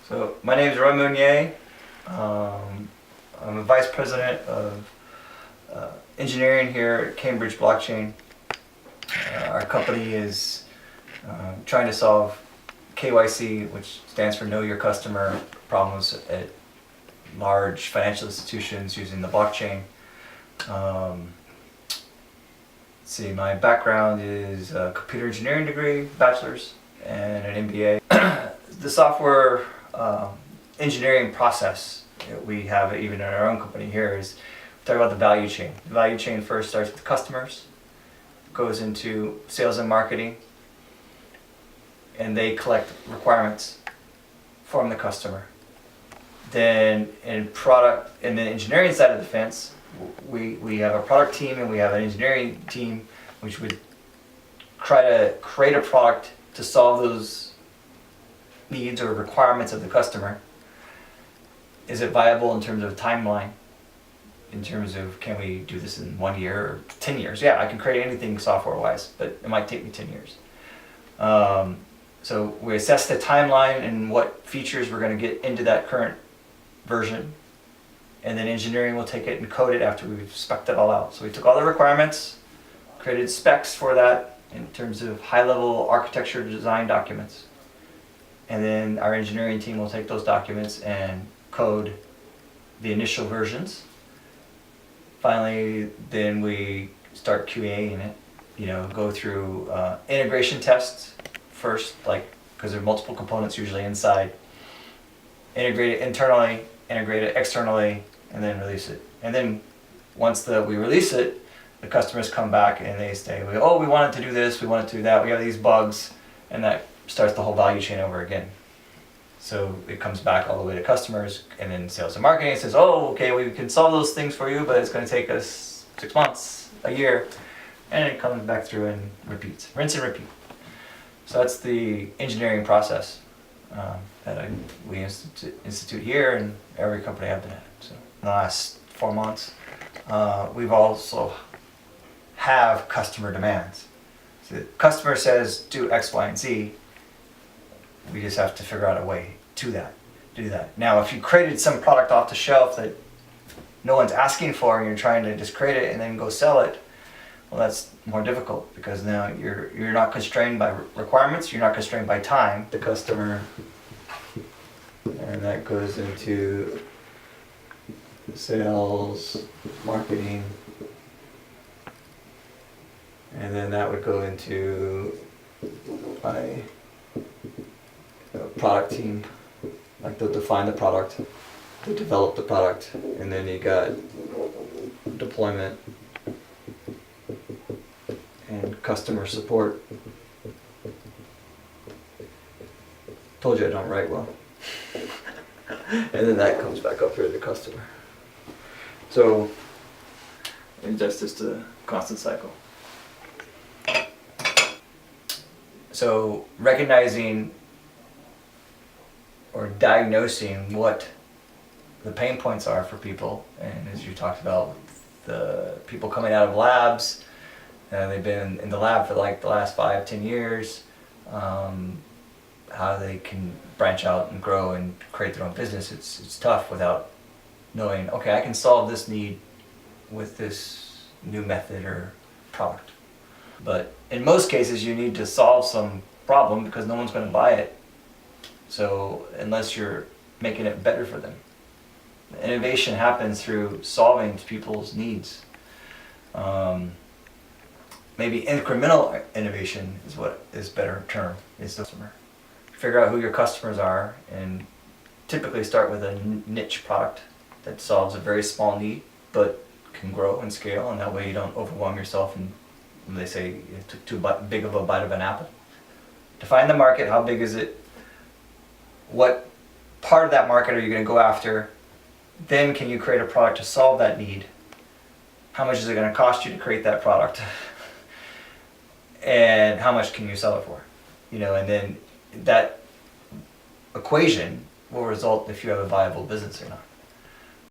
So my name is Roy Meunier. I'm a vice president of engineering here at Cambridge Blockchain. Our company is trying to solve KYC, which stands for Know Your Customer, problems at large financial institutions using the blockchain. Let's see, my background is a computer engineering degree, bachelor's, and an MBA. The software engineering process that we have even in our own company here is we talk about the value chain. The value chain first starts with customers, goes into sales and marketing, and they collect requirements from the customer. Then in the engineering side of the fence, we have a product team and we have an engineering team which would try to create a product to solve those needs or requirements of the customer. Is it viable in terms of timeline? In terms of, can we do this in 1 year or 10 years? Yeah, I can create anything software-wise, but it might take me 10 years. So we assess the timeline and what features we're going to get into that current version. And then engineering will take it and code it after we've spec'd it all out. So we took all the requirements, created specs for that in terms of high-level architecture design documents. And then our engineering team will take those documents and code the initial versions. Finally, then we start QAing it, go through integration tests first, because there are multiple components usually inside. Integrate it internally, integrate it externally, and then release it. And then once we release it, the customers come back and they say, oh, we wanted to do this, we wanted to do that, we have these bugs, and that starts the whole value chain over again. So it comes back all the way to customers, and then sales and marketing says, oh, okay, we can solve those things for you, but it's going to take us 6 months, a year, and it comes back through and repeats, rinse and repeat. So that's the engineering process that we institute here, and every company I've been at. So in the last 4 months, we've also have customer demands. So the customer says do X, Y, and Z. We just have to figure out a way to do that. Now, if you created some product off the shelf that no one's asking for, and you're trying to just create it and then go sell it, well, that's more difficult because now you're not constrained by requirements, you're not constrained by time. The customer, and that goes into sales, marketing, and then that would go into my product team. Like they'll define the product, they develop the product, and then you got deployment and customer support. Told you I don't write well. And then that comes back up here to the customer. So it's just a constant cycle. So recognizing or diagnosing what the pain points are for people, and as you talked about, the people coming out of labs, they've been in the lab for like the last 5-10 years, how they can branch out and grow and create their own business. It's tough without knowing, okay, I can solve this need with this new method or product. But in most cases you need to solve some problem because no one's going to buy it. So unless you're making it better for them. Innovation happens through solving people's needs. Maybe incremental innovation is what is better term, is the customer. Figure out who your customers are and typically start with a niche product that solves a very small need but can grow and scale, and that way you don't overwhelm yourself and they say you took too big of a bite of an apple. Define the market, how big is it? What part of that market are you going to go after? Then can you create a product to solve that need? How much is it going to cost you to create that product? And how much can you sell it for? And then that equation will result if you have a viable business or not.